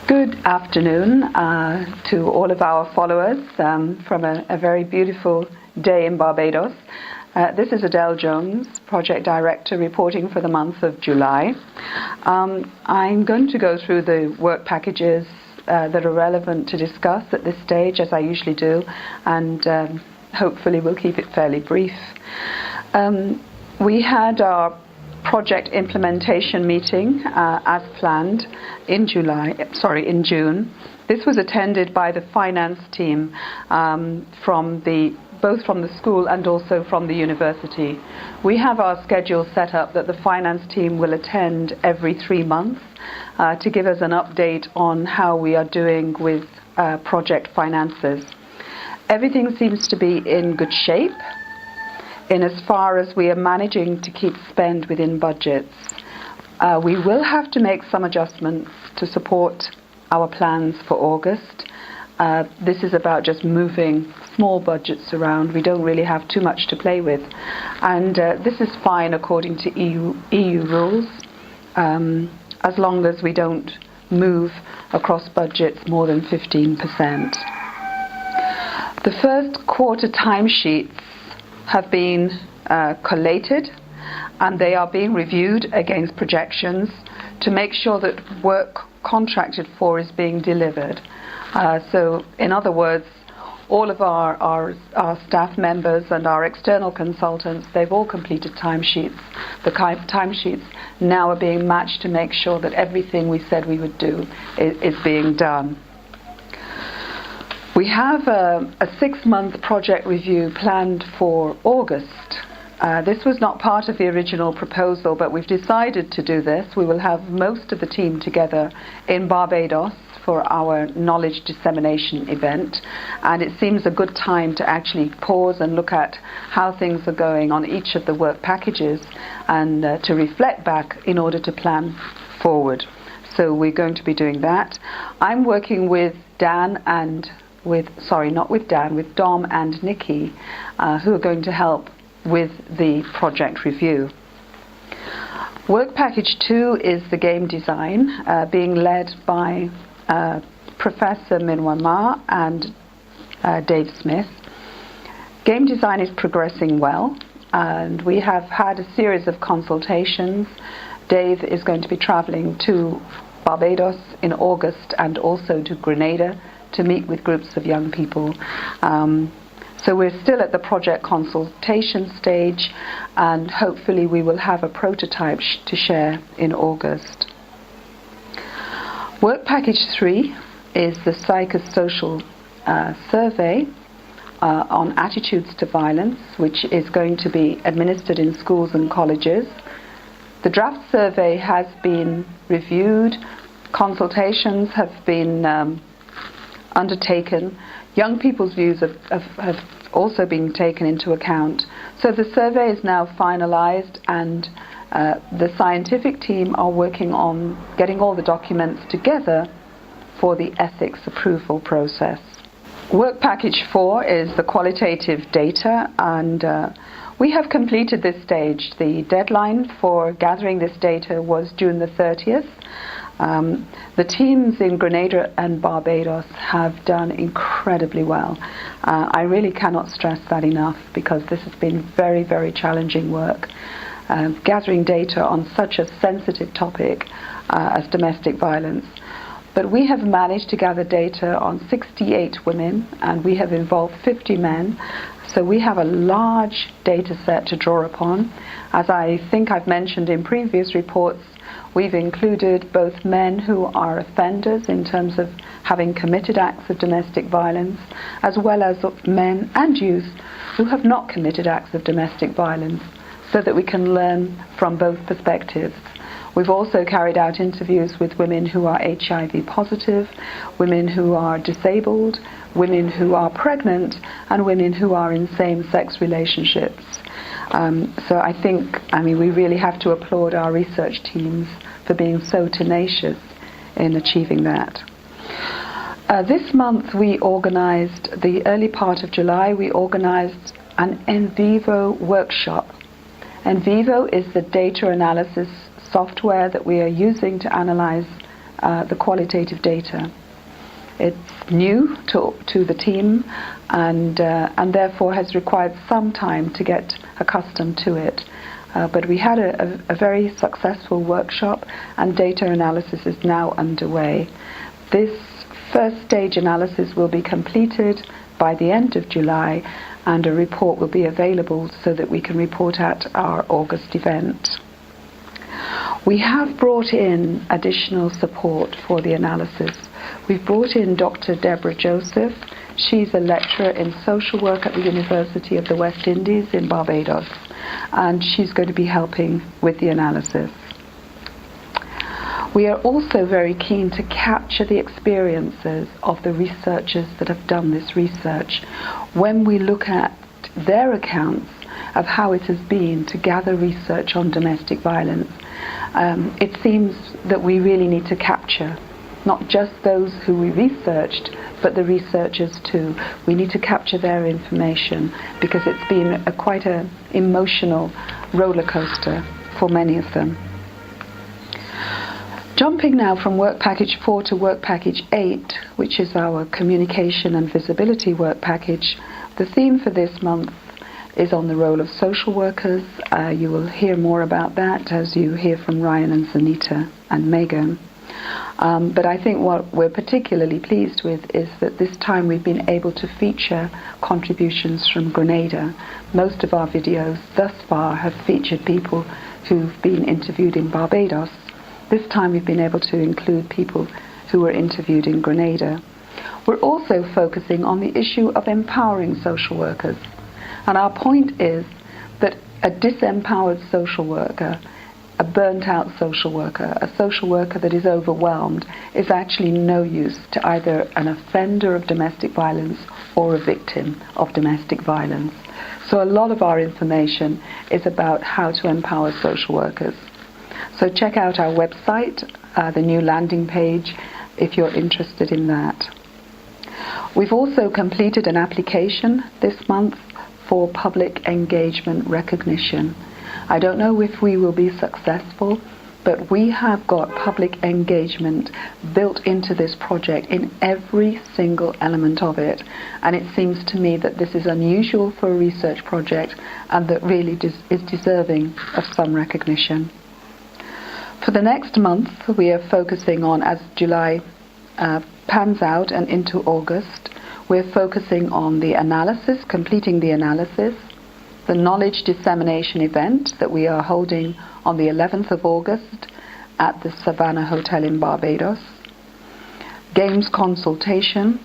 Good afternoon to all of our followers from a very beautiful day in Barbados. This is Adele Jones, Project Director, reporting for the month of July. I'm going to go through the work packages that are relevant to discuss at this stage, as I usually do, and hopefully we'll keep it fairly brief. We had our project implementation meeting as planned in June. This was attended by the finance team both from the school and also from the university. We have our schedule set up that the finance team will attend every 3 months to give us an update on how we are doing with project finances. Everything seems to be in good shape, in as far as we are managing to keep spend within budgets. We will have to make some adjustments to support our plans for August. This is about just moving small budgets around. We don't really have too much to play with. And this is fine according to EU rules, as long as we don't move across budgets more than 15%. The first quarter timesheets have been collated, and they are being reviewed against projections to make sure that work contracted for is being delivered. So in other words, all of our staff members and our external consultants, they've all completed timesheets. The timesheets now are being matched to make sure that everything we said we would do is being done. We have a 6-month project review planned for August. This was not part of the original proposal, but we've decided to do this. We will have most of the team together in Barbados for our knowledge dissemination event, and it seems a good time to actually pause and look at how things are going on each of the work packages and to reflect back in order to plan forward. So we're going to be doing that. I'm working with Dom and Nikki, who are going to help with the project review. Work package 2 is the game design, being led by Professor Minwa Ma and Dave Smith. Game design is progressing well, and we have had a series of consultations. Dave is going to be traveling to Barbados in August and also to Grenada to meet with groups of young people. So we're still at the project consultation stage, and hopefully we will have a prototype to share in August. Work package 3 is the psychosocial survey on attitudes to violence, which is going to be administered in schools and colleges. The draft survey has been reviewed, consultations have been undertaken. Young people's views have also been taken into account. So the survey is now finalized, and the scientific team are working on getting all the documents together for the ethics approval process. Work package 4 is the qualitative data, and we have completed this stage. The deadline for gathering this data was June the 30th. The teams in Grenada and Barbados have done incredibly well. I really cannot stress that enough, because this has been very, very challenging work. Gathering data on such a sensitive topic as domestic violence. But we have managed to gather data on 68 women, and we have involved 50 men. So we have a large data set to draw upon. As I think I've mentioned in previous reports, we've included both men who are offenders in terms of having committed acts of domestic violence, as well as men and youth who have not committed acts of domestic violence, so that we can learn from both perspectives. We've also carried out interviews with women who are HIV positive, women who are disabled, women who are pregnant, and women who are in same-sex relationships. So I think, we really have to applaud our research teams for being so tenacious in achieving that. This month we organized, the early part of July, we organized an NVivo workshop. NVivo is the data analysis software that we are using to analyze the qualitative data. It's new to the team, and therefore has required some time to get accustomed to it. But we had a very successful workshop, and data analysis is now underway. This first stage analysis will be completed by the end of July, and a report will be available so that we can report at our August event. We have brought in additional support for the analysis. We've brought in Dr. Deborah Joseph. She's a lecturer in social work at the University of the West Indies in Barbados, and she's going to be helping with the analysis. We are also very keen to capture the experiences of the researchers that have done this research when we look at their accounts of how it has been to gather research on domestic violence. It seems that we really need to capture not just those who we researched, but the researchers too. We need to capture their information because it's been quite an emotional roller coaster for many of them. Jumping now from Work Package 4 to Work Package 8, which is our Communication and Visibility Work Package, the theme for this month is on the role of social workers. You will hear more about that as you hear from Ryan and Zanita and Megan. But I think what we're particularly pleased with is that this time we've been able to feature contributions from Grenada. Most of our videos thus far have featured people who've been interviewed in Barbados. This time we've been able to include people who were interviewed in Grenada. We're also focusing on the issue of empowering social workers. And our point is that a disempowered social worker, a burnt-out social worker, a social worker that is overwhelmed, is actually no use to either an offender of domestic violence or a victim of domestic violence. So a lot of our information is about how to empower social workers. So check out our website, the new landing page, if you're interested in that. We've also completed an application this month for public engagement recognition. I don't know if we will be successful, but we have got public engagement built into this project in every single element of it, and it seems to me that this is unusual for a research project and that really is deserving of some recognition. For the next month, we are focusing on, as July pans out and into August, we're focusing on the analysis, completing the analysis, the knowledge dissemination event that we are holding on the 11th of August at the Savannah Hotel in Barbados, games consultation,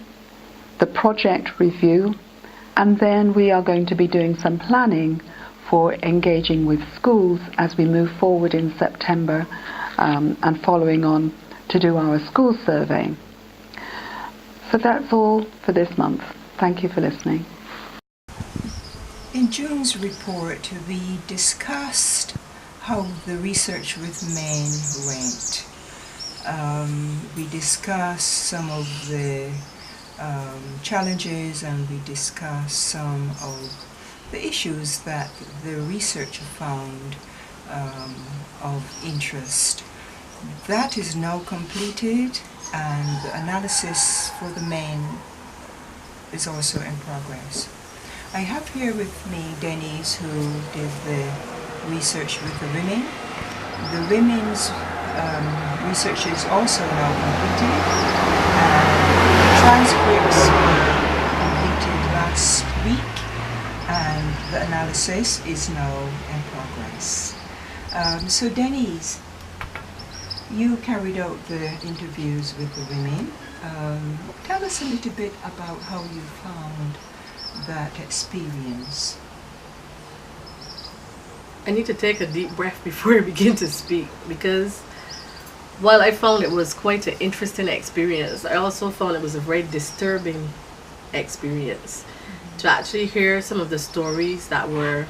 the project review, and then we are going to be doing some planning for engaging with schools as we move forward in September and following on to do our school survey. So that's all for this month. Thank you for listening. In June's report, we discussed how the research with men went. We discussed some of the challenges, and we discussed some of the issues that the researcher found of interest. That is now completed, and the analysis for the men is also in progress. I have here with me Denise, who did the research with the women. The women's research is also now completed, and transcripts were completed last week, and the analysis is now in progress. So Denise, you carried out the interviews with the women. Tell us a little bit about how you found that experience. I need to take a deep breath before I begin to speak, because while I found it was quite an interesting experience, I also found it was a very disturbing experience to actually hear some of the stories that were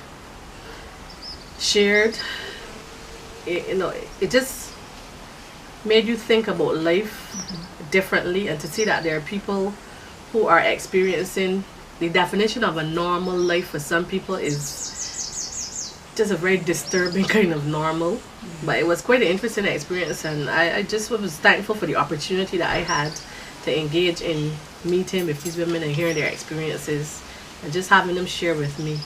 shared. It just made you think about life differently, and to see that there are people who are experiencing the definition of a normal life for some people is just a very disturbing kind of normal. But it was quite an interesting experience, and I just was thankful for the opportunity that I had to engage in meeting with these women and hearing their experiences and just having them share with me.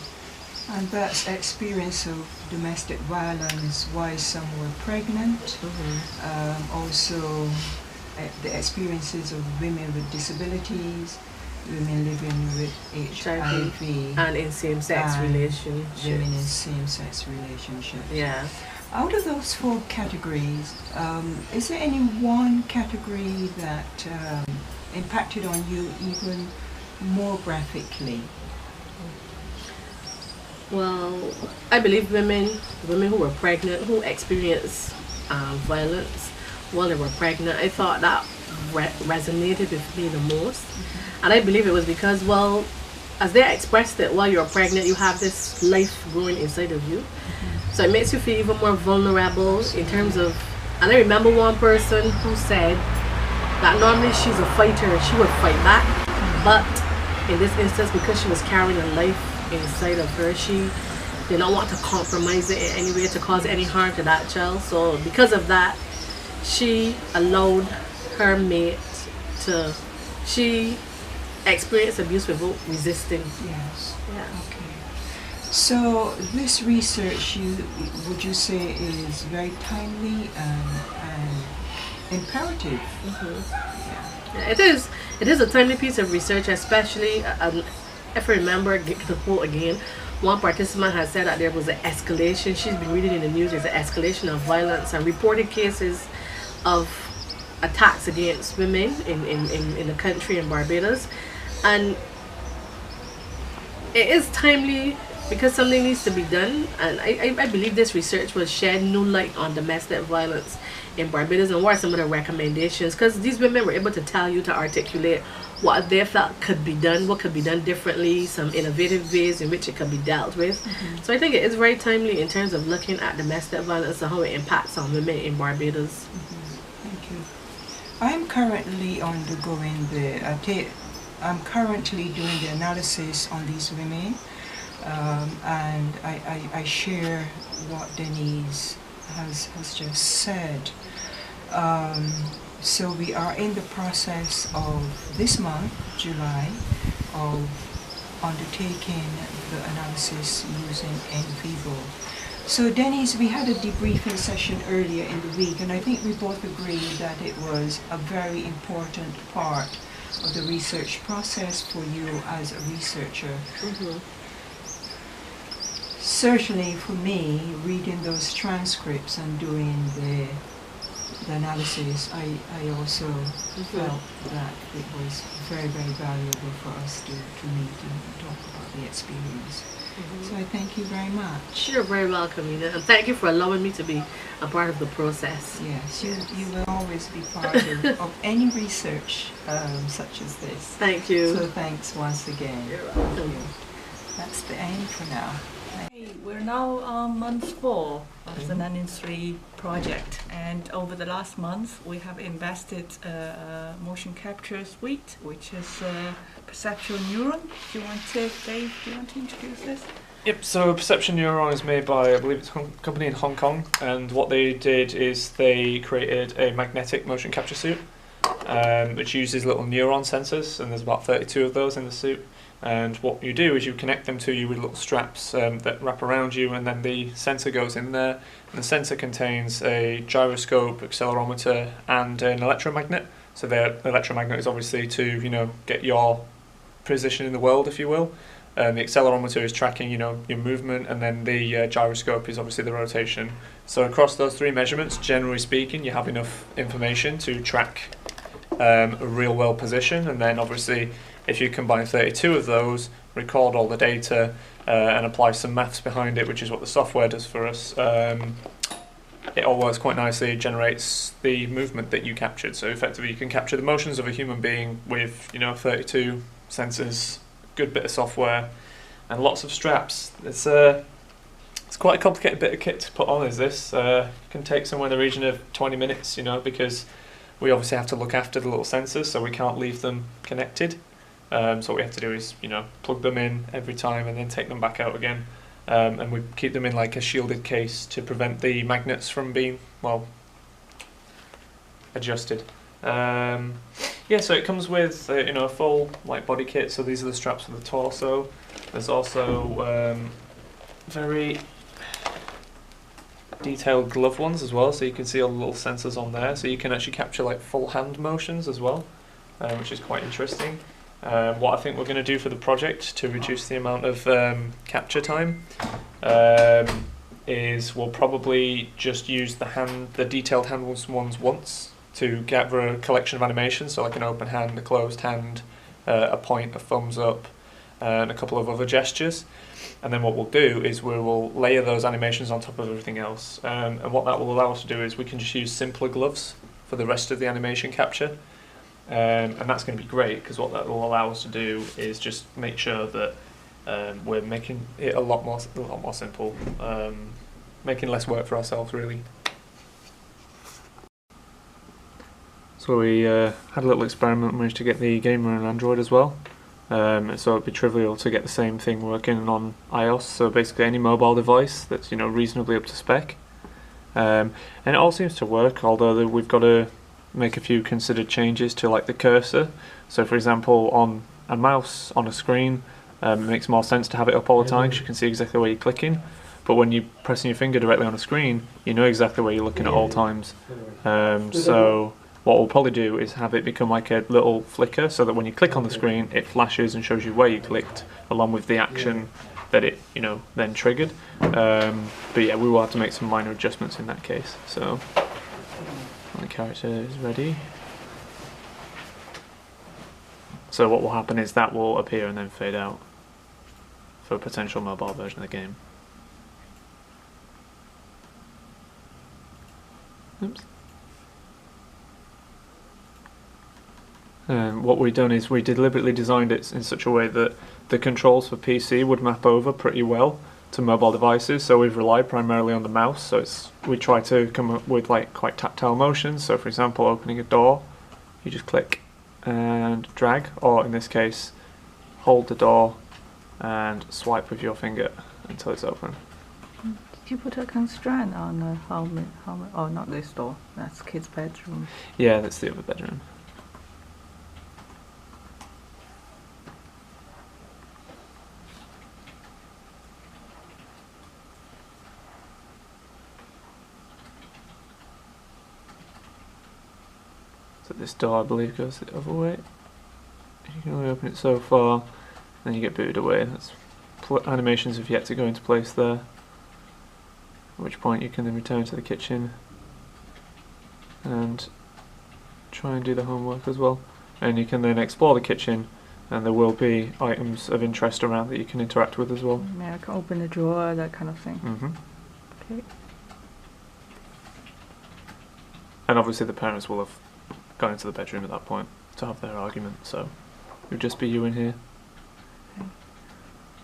And that experience of domestic violence, why some were pregnant, also the experiences of women with disabilities, women living with HIV, and in same-sex relationships. Women in same-sex relationships. Yeah. Out of those 4 categories, is there any one category that impacted on you even more graphically? Well, I believe women who were pregnant, who experienced violence while they were pregnant, I thought that resonated with me the most. And I believe it was because, well, as they expressed it, while you're pregnant, you have this life growing inside of you. So it makes you feel even more vulnerable in terms of, and I remember one person who said that normally she's a fighter, she would fight back, but in this instance, because she was carrying a life inside of her, she did not want to compromise it in any way to cause any harm to that child. So because of that, she allowed her mate to, she experienced abuse without resisting. Yes. Yeah. Okay. So this research, would you say, is very timely and imperative? Yeah, it is. It is a timely piece of research, especially if I remember the quote again. One participant has said that there was an escalation. She's been reading in the news. There's an escalation of violence and reported cases of attacks against women in the country in Barbados, and it is timely because something needs to be done. And I believe this research will shed new light on domestic violence in Barbados and what are some of the recommendations, because these women were able to tell you, to articulate what they felt could be done, what could be done differently, some innovative ways in which it could be dealt with. So I think it is very timely in terms of looking at domestic violence and how it impacts on women in Barbados. Thank you. I'm currently undergoing I'm currently doing the analysis on these women, and I share what Denise has just said. So we are in the process of this month, July, of undertaking the analysis using in vivo. So Denise, we had a debriefing session earlier in the week, and I think we both agreed that it was a very important part of the research process for you as a researcher. Certainly for me, reading those transcripts and doing the analysis, I also felt that it was very, very valuable for us to meet and talk about the experience. So I thank you very much. You're very welcome, Nina, and thank you for allowing me to be a part of the process. Yes, you will always be part of any research such as this. Thank you. So thanks once again. You're welcome. Thank you. That's the end for now. We're now on month 4 of the Nanning 3 project, and over the last month we have invested a motion capture suite, which is Perceptual Neuron. Dave, do you want to introduce this? Yep, so Perception Neuron is made by, I believe it's a company in Hong Kong, and what they did is they created a magnetic motion capture suit, which uses little neuron sensors, and there's about 32 of those in the suit. And what you do is you connect them to you with little straps that wrap around you, and then the sensor goes in there. And the sensor contains a gyroscope, accelerometer, and an electromagnet. So the electromagnet is obviously to get your position in the world, if you will. The accelerometer is tracking your movement, and then the gyroscope is obviously the rotation. So across those 3 measurements, generally speaking, you have enough information to track a real world position, and then obviously if you combine 32 of those, record all the data, and apply some maths behind it, which is what the software does for us, it all works quite nicely. It generates the movement that you captured. So effectively you can capture the motions of a human being with 32 sensors, good bit of software, and lots of straps. It's quite a complicated bit of kit to put on, is this. It can take somewhere in the region of 20 minutes, because we obviously have to look after the little sensors, so we can't leave them connected. So what we have to do is, plug them in every time and then take them back out again. and we keep them in like a shielded case to prevent the magnets from being, well, adjusted. Yeah, so it comes with a full like body kit. So these are the straps for the torso. There's also very detailed glove ones as well, so you can see all the little sensors on there. So you can actually capture like full hand motions as well, which is quite interesting. What I think we're going to do for the project to reduce the amount of capture time is we'll probably just use the detailed hand ones once to gather a collection of animations, so like an open hand, a closed hand, a point, a thumbs up, and a couple of other gestures. And then what we'll do is we will layer those animations on top of everything else. And what that will allow us to do is we can just use simpler gloves for the rest of the animation capture. And that's going to be great, because what that will allow us to do is just make sure that we're making it a lot more simple, making less work for ourselves really. So we had a little experiment, managed to get the game on Android as well. So it'd be trivial to get the same thing working on iOS. So basically any mobile device that's reasonably up to spec, and it all seems to work. Although we've got to make a few considered changes to like the cursor. So for example, on a mouse on a screen, it makes more sense to have it up all the time because you can see exactly where you're clicking. But when you're pressing your finger directly on a screen, you know exactly where you're looking at all times. So what we'll probably do is have it become like a little flicker, so that when you click on the screen, it flashes and shows you where you clicked, along with the action that it then triggered. But yeah, we will have to make some minor adjustments in that case. So my character is ready. So what will happen is that will appear and then fade out for a potential mobile version of the game. Oops. What we've done is we deliberately designed it in such a way that the controls for PC would map over pretty well to mobile devices, so we've relied primarily on the mouse. So we try to come up with like quite tactile motions. So for example, opening a door, you just click and drag, or in this case hold the door and swipe with your finger until it's open. Did you put a constraint on the helmet? Oh, not this door, that's kid's bedroom. Yeah, that's the other bedroom. So this door, I believe, goes the other way. You can only open it so far, then you get booted away. That's animations have yet to go into place there. At which point you can then return to the kitchen and try and do the homework as well. And you can then explore the kitchen, and there will be items of interest around that you can interact with as well. Yeah, I can open a drawer, that kind of thing. Okay. And obviously the parents will have gone into the bedroom at that point to have their argument, so it would just be you in here. Okay.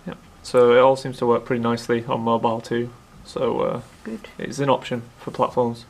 Yep. So it all seems to work pretty nicely on mobile too. So Good. it's an option for platforms.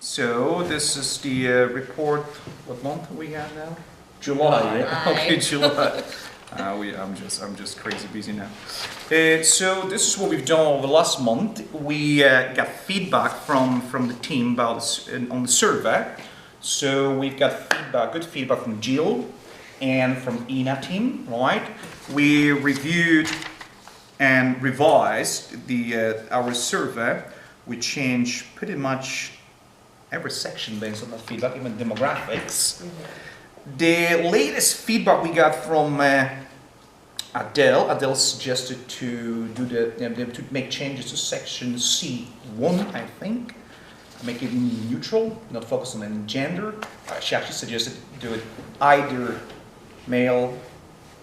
So this is the report. What month are we at now? July. Yeah? Okay, July. I'm just crazy busy now. So this is what we've done over the last month. We got feedback from the team about on the survey. So we've got good feedback from Jill and from Ina team. Right. We reviewed and revised our survey we change pretty much every section based on the feedback, even demographics. The latest feedback we got from Adele suggested to do to make changes to section C1, I think, make it neutral, not focus on any gender. She actually suggested to do it either male,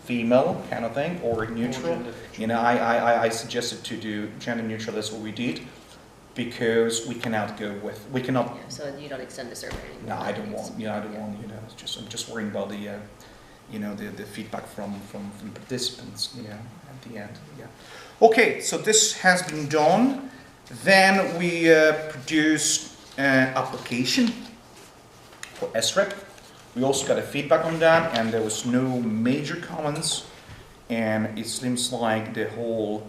female kind of thing, or neutral. You know, I suggested to do gender neutral. That's what we did, because we cannot. Yeah, so you don't extend the survey anymore. No, I don't want. I don't want. I'm just worrying about the, the feedback from participants. At the end. Yeah. Okay, so this has been done. Then we produced an application for SREP. We also got a feedback on that, and there was no major comments. And it seems like the whole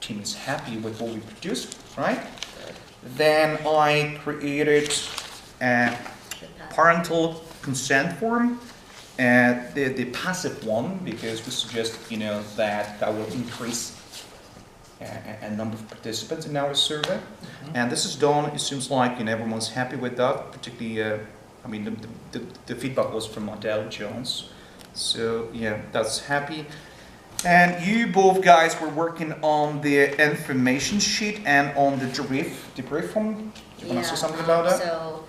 team is happy with what we produced, right? Then I created a parental consent form, the passive one, because we suggest, that will increase a number of participants in our survey. And this is done. It seems like everyone's happy with that, particularly. The feedback was from Adele Jones, so yeah, that's happy. And you both guys were working on the information sheet and on the debrief form. Do you want to say something about that? So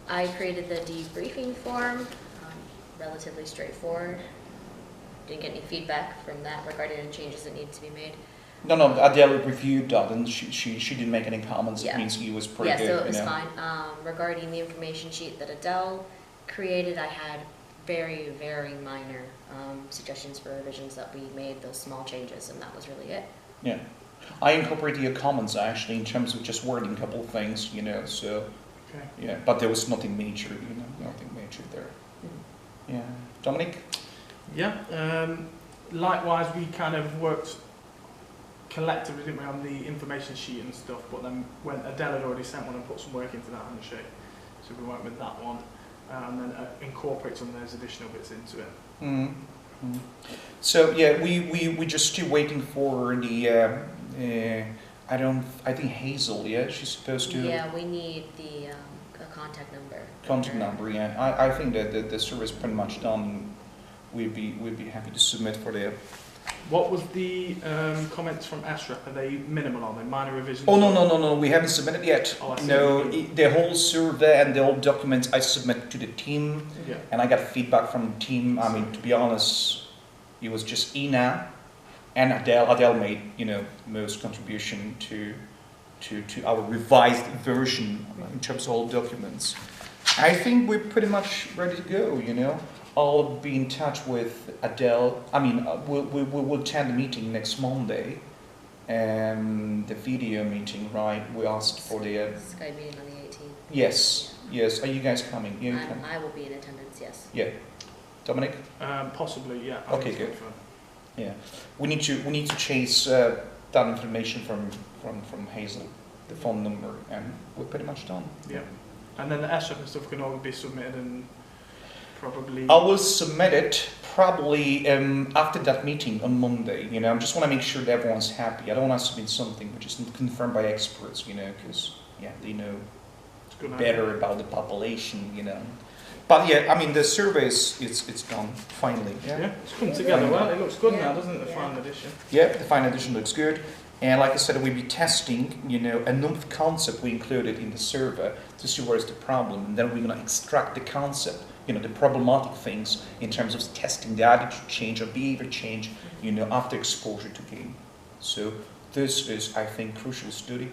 I created the debriefing form, relatively straightforward. Didn't get any feedback from that regarding any changes that need to be made. No, Adele reviewed that, and she didn't make any comments. Yeah. It means he was pretty good. Yeah, so it was fine. Regarding the information sheet that Adele created, I had very, very minor suggestions for revisions that we made, those small changes, and that was really it. Yeah. I incorporated your comments, actually, in terms of just wording a couple of things, so, Okay. yeah, but there was nothing major, nothing major there. Yeah. Dominic? Yeah, likewise, we kind of worked collectively, didn't we, on the information sheet and stuff, but then when Adele had already sent one and put some work into that handshake, so we went with that one, and then incorporate some of those additional bits into it. Mm-hmm. So yeah, we just still waiting for the I think Hazel, yeah, she's supposed to. Yeah, we need the a contact number. Contact number, yeah. I think that the survey is pretty much done. We'd be happy to submit for the. What was the comments from SREP? Are they minimal? Are they minor revisions? Oh no, we haven't submitted yet. Oh, I see. No, the whole survey and the whole documents I submit to the team, Yeah. and I got feedback from the team. I mean, to be honest, it was just Ina and Adele. Adele made most contribution to our revised version in terms of all documents. I think we're pretty much ready to go. I'll be in touch with Adele. I mean, we'll attend the meeting next Monday, and the video meeting, right? We asked for the Skype meeting on the 18th. Yes. Are you guys coming? I will be in attendance. Yes. Yeah. Dominic? Possibly, yeah. Okay, good. Yeah. We need to chase that information from Hazel, the phone number, and we're pretty much done. Yeah. And then the SREP and stuff can all be submitted and probably. I will submit it probably after that meeting on Monday. I just want to make sure that everyone's happy. I don't want to submit something which is confirmed by experts. Because they know better about the population. But yeah, I mean the survey it's done finally. Yeah, it's come together well. It looks good now, doesn't it? The final edition. Yeah, the final edition looks good. And like I said, we'll be testing, a number of concepts we included in the survey to see where's the problem, and then we're going to extract the concept, the problematic things in terms of testing the attitude change or behavior change, after exposure to game. So this is, I think, crucial study.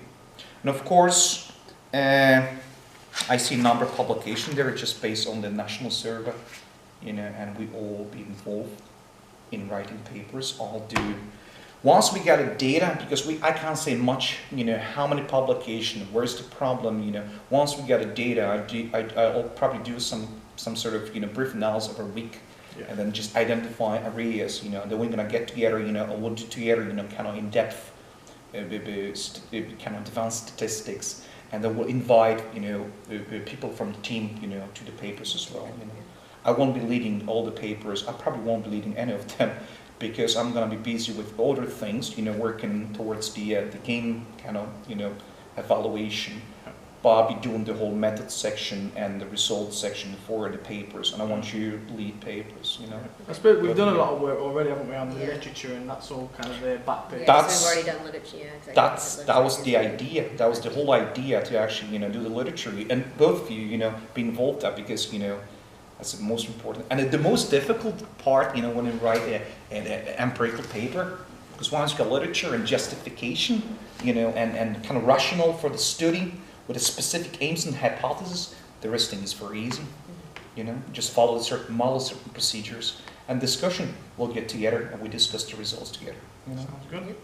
And of course, I see a number of publications there just based on the national survey, and we all be involved in writing papers. I'll do. Once we get the data, because I can't say much, how many publications, where's the problem, once we get the data, I'll probably do some sort of, brief analysis of a week, and then just identify areas, then we're going to get together, or we'll do together, kind of in-depth, kind of advanced statistics, and then we'll invite, people from the team, to the papers as well, I won't be leading all the papers, I probably won't be leading any of them, because I'm going to be busy with other things, working towards the game kind of, evaluation, but I'll be doing the whole method section and the results section for the papers, and I want you to lead papers, you know. I suppose we've done a lot of work already, haven't we, on the literature, and that's all kind of their back page. Yeah, so we've already done literature. Yeah, exactly. That was the idea. That was the whole idea, to actually, you know, do the literature, and both of you, you know, be involved in that, because, you know, that's the most important. And the most difficult part, you know, when you write an empirical paper, because once you've got literature and justification, you know, and kind of rationale for the study with a specific aims and hypothesis, the rest thing is very easy. You know, just follow certain models, certain procedures, and discussion. We'll get together and we discuss the results together. You know? Sounds good.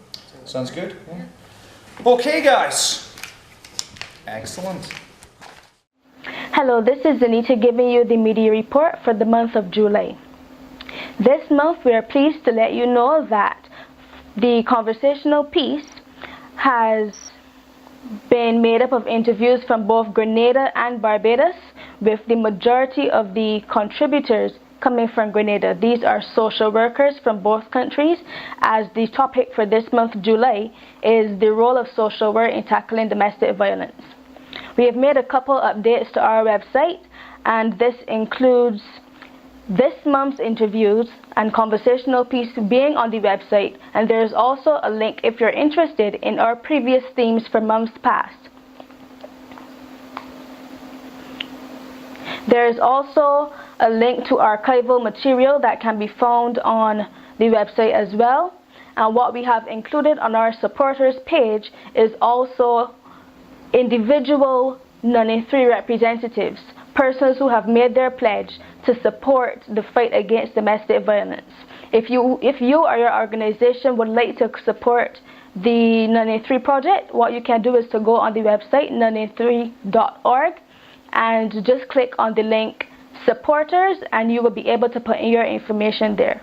Sounds good? Yeah. Okay, guys. Excellent. Hello, this is Anita giving you the media report for the month of July. This month we are pleased to let you know that the conversational piece has been made up of interviews from both Grenada and Barbados, with the majority of the contributors coming from Grenada. These are social workers from both countries, as the topic for this month, July, is the role of social work in tackling domestic violence. We have made a couple updates to our website, and this includes this month's interviews and conversational piece being on the website, and there is also a link if you're interested in our previous themes for months past. There is also a link to archival material that can be found on the website as well, and what we have included on our supporters page is also individual NUNI3 representatives, persons who have made their pledge to support the fight against domestic violence. If you or your organization would like to support the NUNI3 project, what you can do is to go on the website nuni3.org and just click on the link supporters, and you will be able to put in your information there.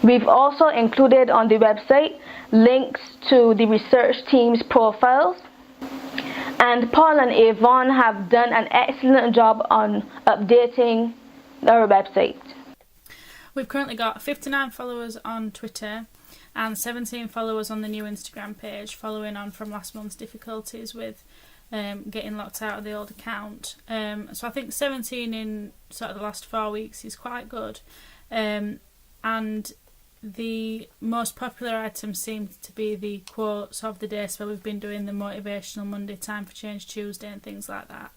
We've also included on the website links to the research team's profiles, and Paul and Yvonne have done an excellent job on updating our website. We've currently got 59 followers on Twitter and 17 followers on the new Instagram page, following on from last month's difficulties with getting locked out of the old account. So I think 17 in sort of the last 4 weeks is quite good. And the most popular items seem to be the quotes of the day, so we've been doing the Motivational Monday, Time for Change Tuesday and things like that.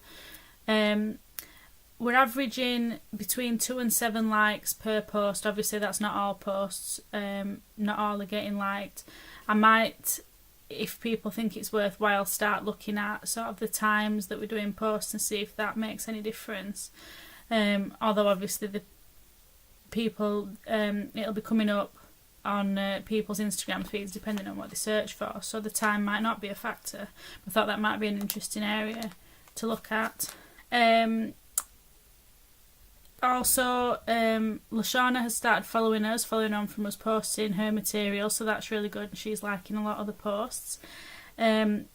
We're averaging between 2 and 7 likes per post. Obviously that's not all posts, not all are getting liked. I might, if people think it's worthwhile, start looking at sort of the times that we're doing posts and see if that makes any difference. Although obviously the people, it'll be coming up on people's Instagram feeds depending on what they search for, so the time might not be a factor. I thought that might be an interesting to look at. Also, Lashana has started following on from us posting her material, so that's really good. She's liking a lot of the posts. In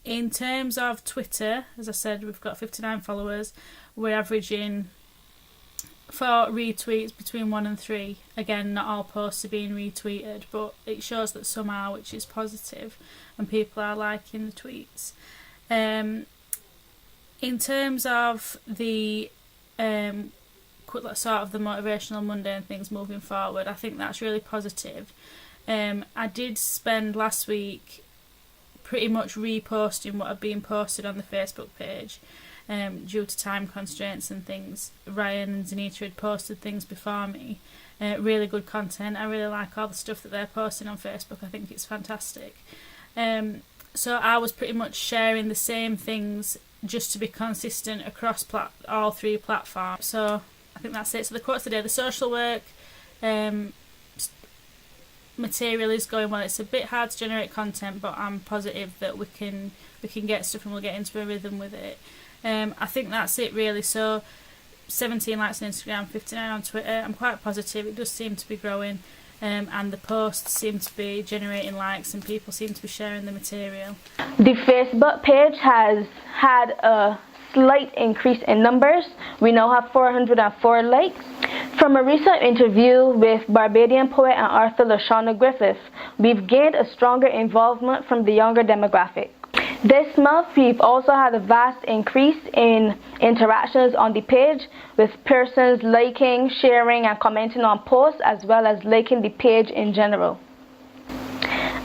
terms of Twitter, as I said, we've got 59 followers. We're averaging 4 retweets between 1 and 3. Again, not all posts are being retweeted, but it shows that some are, which is positive, and people are liking the tweets. In terms of the sort of the Motivational Monday and things moving forward, I think that's really positive. I did spend last week pretty much reposting what had been posted on the Facebook page, due to time constraints and things. Ryan and Zanita had posted things before me. Really good content. I really like all the stuff that they're posting on Facebook. I think it's fantastic. So I was pretty much sharing the same things just to be consistent across all 3 platforms. So I think that's it. So the quotes today, the social work material is going well. It's a bit hard to generate content, but I'm positive that we can get stuff and we'll get into a rhythm with it. I think that's it really. So 17 likes on Instagram, 59 on Twitter. I'm quite positive. It does seem to be growing, and the posts seem to be generating likes and people seem to be sharing the material. The Facebook page has had a slight increase in numbers. We now have 404 likes. From a recent interview with Barbadian poet and author Lashana Griffith, we've gained a stronger involvement from the younger demographic. This month, we've also had a vast increase in interactions on the page, with persons liking, sharing, and commenting on posts, as well as liking the page in general.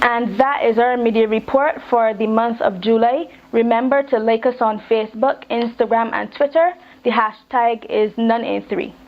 And that is our media report for the month of July. Remember to like us on Facebook, Instagram, and Twitter. The hashtag is NoneIn3.